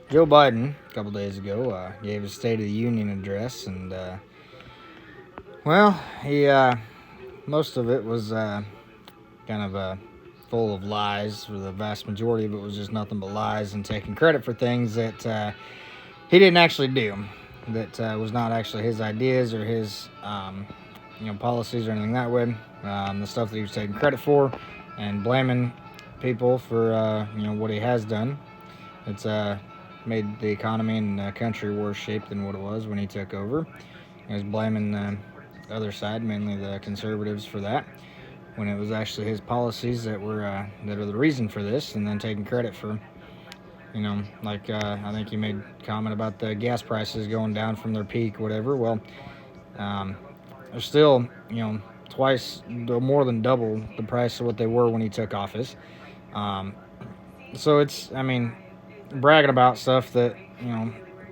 Joe Biden, a couple days ago, gave his State of the Union address, and he most of it was kind of full of lies. For the vast majority of it was just nothing but lies and taking credit for things that he didn't actually do. That was not actually his ideas or his policies or anything that way. The stuff that he was taking credit for and blaming people for what he has done. It's made the economy and the country worse shape than what it was when he took over. He was blaming the other side, mainly the conservatives, for that, when it was actually his policies that are the reason for this, and then taking credit for, I think he made a comment about the gas prices going down from their peak, whatever. Well, they're still, twice, more than double the price of what they were when he took office. So it's, bragging about stuff that,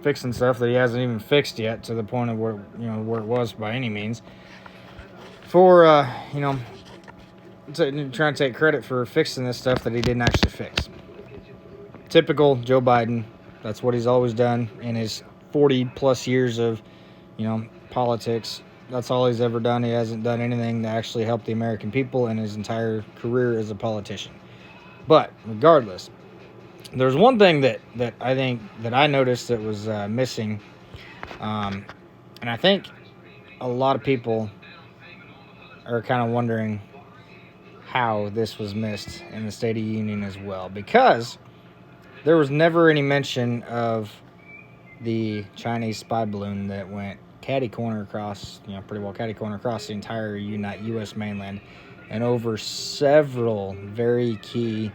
fixing stuff that he hasn't even fixed yet, to the point of where it was by any means, for trying to take credit for fixing this stuff that he didn't actually fix. Typical Joe Biden. That's what he's always done in his 40 plus years of politics. That's all he's ever done. He hasn't done anything to actually help the American people in his entire career as a politician. But regardless, there's one thing that I think that I noticed that was missing, and I think a lot of people are kind of wondering how this was missed in the State of the Union as well, because there was never any mention of the Chinese spy balloon that went catty-corner across the entire U.S. mainland and over several very key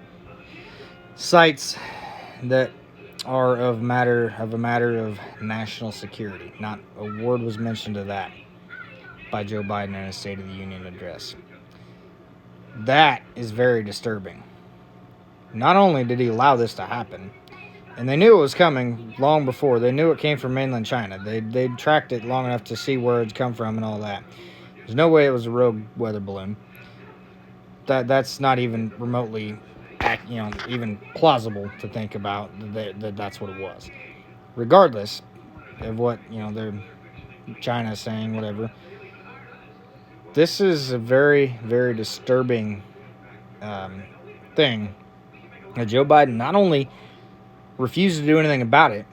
sites that are of a matter of national security. Not a word was mentioned of that by Joe Biden in his State of the Union address. That is very disturbing. Not only did he allow this to happen, and they knew it was coming long before. They knew it came from mainland China. They tracked it long enough to see where it's come from and all that. There's no way it was a rogue weather balloon. That's not even remotely even plausible to think about that that's what it was. Regardless of what, China is saying, whatever. This is a very, very disturbing thing. That Joe Biden not only refused to do anything about it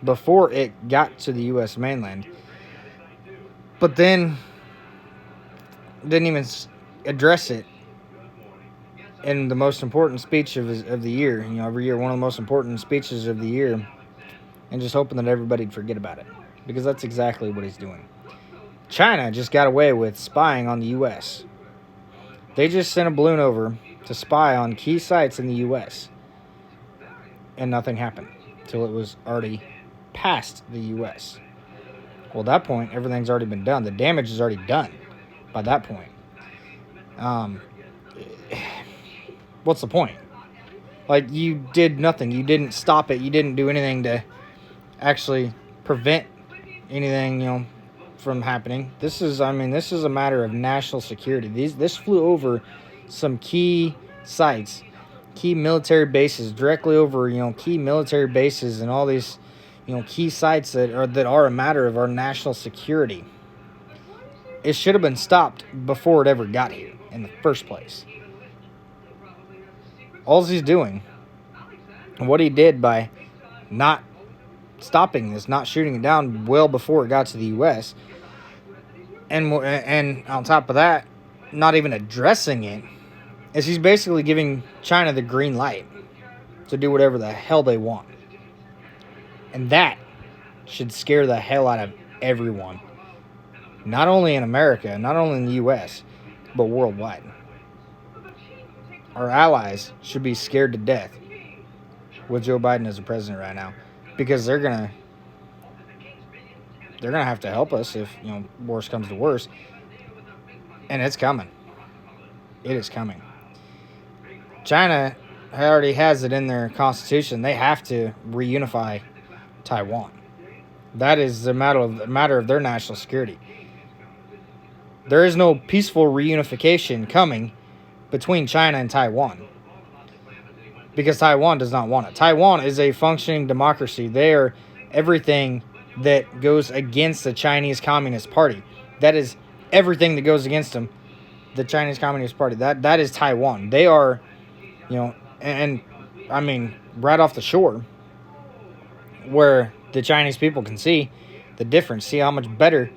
before it got to the U.S. mainland, but then didn't even address it in the most important speech of the year. Every year, one of the most important speeches of the year, and just hoping that everybody'd forget about it, because that's exactly what he's doing. China just got away with spying on the U.S. They just sent a balloon over to spy on key sites in the U.S., and nothing happened until it was already past the U.S. Well, at that point, everything's already been done. The damage is already done by that point. What's the point? Like, you did nothing. You didn't stop it. You didn't do anything to actually prevent anything, from happening. This is a matter of national security. This flew over some key sites, key military bases, directly over, key military bases and all these, key sites that are a matter of our national security. It should have been stopped before it ever got here in the first place. All he's doing, and what he did by not stopping this, not shooting it down well before it got to the U.S., and on top of that, not even addressing it, is he's basically giving China the green light to do whatever the hell they want. And that should scare the hell out of everyone. Not only in America, not only in the U.S., but worldwide. Our allies should be scared to death with Joe Biden as a president right now, because they're gonna have to help us if worse comes to worse, and it's coming. It is coming. China already has it in their constitution. They have to reunify Taiwan. That is a matter of their national security. There is no peaceful reunification coming between China and Taiwan. because Taiwan does not want it. Taiwan is a functioning democracy. They are everything that goes against the Chinese Communist Party. That is everything that goes against them. The Chinese Communist Party. That is Taiwan. They are, and I mean, right off the shore, where the Chinese people can see the difference, see how much better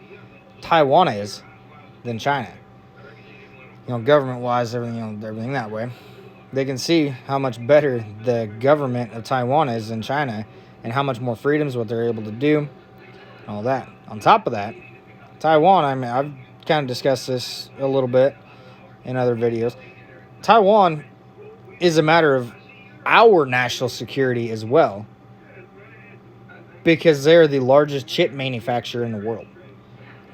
Taiwan is than China. Government-wise, everything that way. They can see how much better the government of Taiwan is than China, and how much more freedoms, what they're able to do, and all that. On top of that, Taiwan, I mean, I've kind of discussed this a little bit in other videos. Taiwan is a matter of our national security as well, because they're the largest chip manufacturer in the world.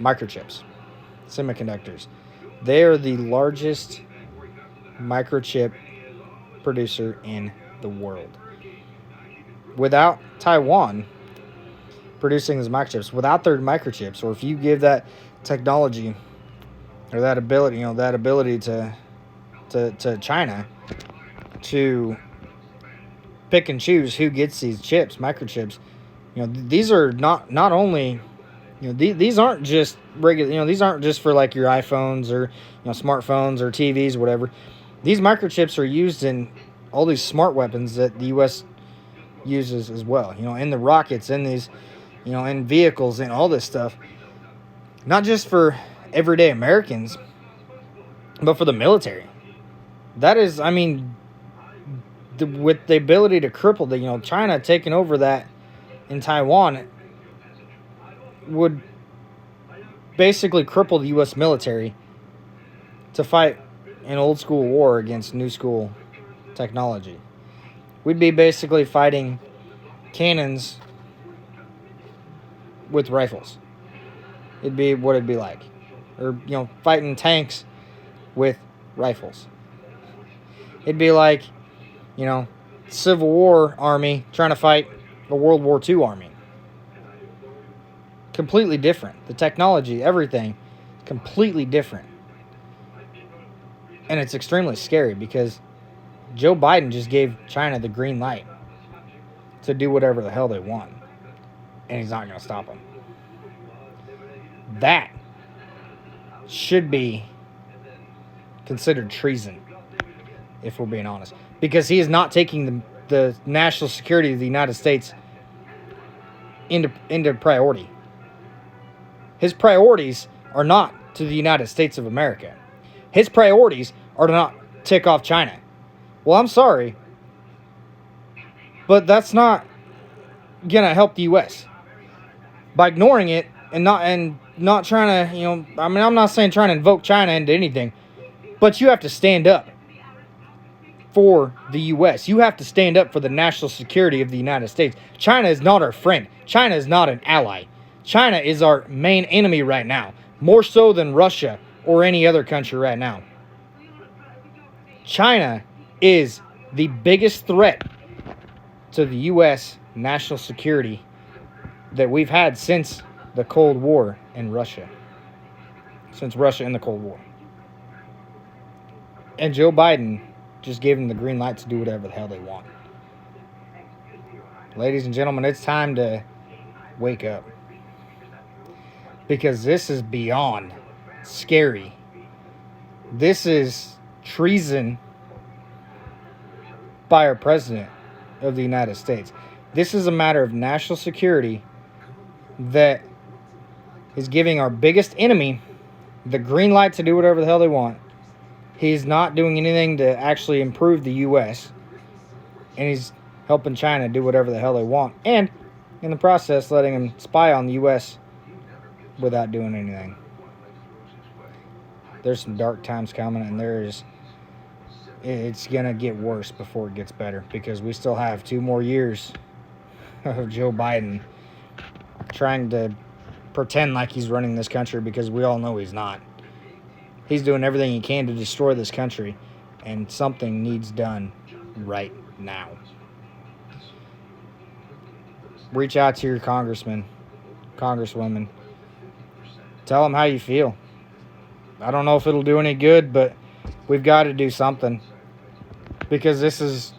Microchips, semiconductors. They are the largest microchip producer in the world. Without Taiwan producing these microchips, without their microchips, or if you give that technology or that ability, to China to pick and choose who gets these chips, microchips, these are not only, these aren't just regular, these aren't just for like your iPhones or, smartphones or TVs, whatever. These microchips are used in all these smart weapons that the U.S. uses as well, in the rockets, in these, in vehicles and all this stuff. Not just for everyday Americans, but for the military. That is, I mean, with the ability to cripple the, China taking over that in Taiwan would basically cripple the U.S. military to fight an old school war against new school technology. We'd be basically fighting cannons with rifles. It'd be what it'd be like. Or, fighting tanks with rifles. It'd be like, Civil War army trying to fight a World War II army. Completely different. The technology, everything, completely different. And it's extremely scary because Joe Biden just gave China the green light to do whatever the hell they want. And he's not going to stop them. That should be considered treason, if we're being honest. Because he is not taking the national security of the United States into priority. His priorities are not to the United States of America. His priorities are to not tick off China. Well, I'm sorry, but that's not gonna help the U.S. by ignoring it and not trying to, I mean, I'm not saying trying to invoke China into anything, but you have to stand up for the U.S. You have to stand up for the national security of the United States. China is not our friend. China is not an ally. China is our main enemy right now, more so than Russia or any other country right now. China is the biggest threat to the U.S. national security that we've had since the Cold War in Russia. Since Russia and the Cold War. And Joe Biden just gave them the green light to do whatever the hell they want. Ladies and gentlemen, it's time to wake up. Because this is beyond scary. This is treason by our president of the United States. This is a matter of national security that is giving our biggest enemy the green light to do whatever the hell they want. He's not doing anything to actually improve the U.S. And he's helping China do whatever the hell they want. And in the process, letting them spy on the U.S. without doing anything. There's some dark times coming, and it's going to get worse before it gets better, because we still have 2 more years of Joe Biden trying to pretend like he's running this country, because we all know he's not. He's doing everything he can to destroy this country, and something needs done right now. Reach out to your congressman, congresswoman. Tell them how you feel. I don't know if it'll do any good, but we've got to do something, because this is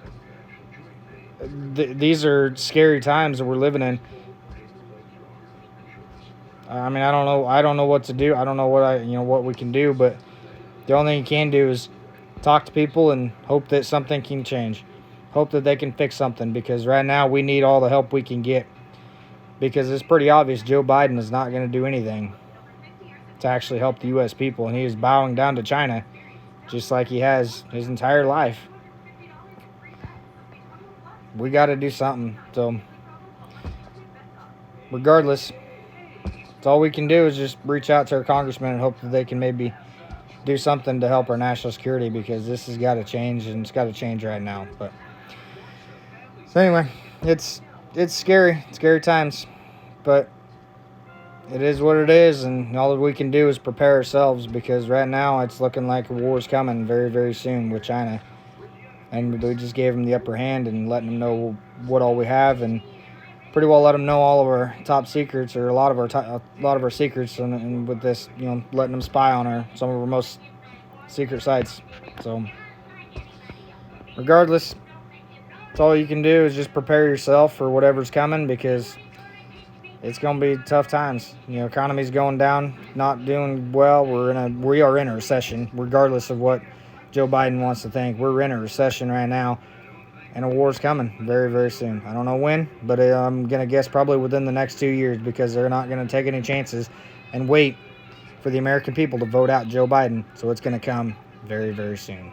these are scary times that we're living in. I mean, I don't know. I don't know what to do. I don't know what we can do. But the only thing you can do is talk to people and hope that something can change. Hope that they can fix something, because right now we need all the help we can get. Because it's pretty obvious Joe Biden is not going to do anything to actually help the U.S. people, and he is bowing down to China, just like he has his entire life. We got to do something. So, regardless, it's all we can do is just reach out to our congressmen and hope that they can maybe do something to help our national security, because this has got to change, and it's got to change right now. But so anyway, it's scary times, but it is what it is, and all that we can do is prepare ourselves, because right now it's looking like a war is coming very, very soon with China, and we just gave them the upper hand and letting them know what all we have, and pretty well let them know all of our top secrets, or a lot of our secrets, and with this, letting them spy on some of our most secret sites. So regardless, it's all you can do is just prepare yourself for whatever's coming, because it's going to be tough times. Economy's going down, not doing well. We are in a recession, regardless of what Joe Biden wants to think. We're in a recession right now, and a war's coming very, very soon. I don't know when, but I'm going to guess probably within the next 2 years, because they're not going to take any chances and wait for the American people to vote out Joe Biden. So it's going to come very, very soon.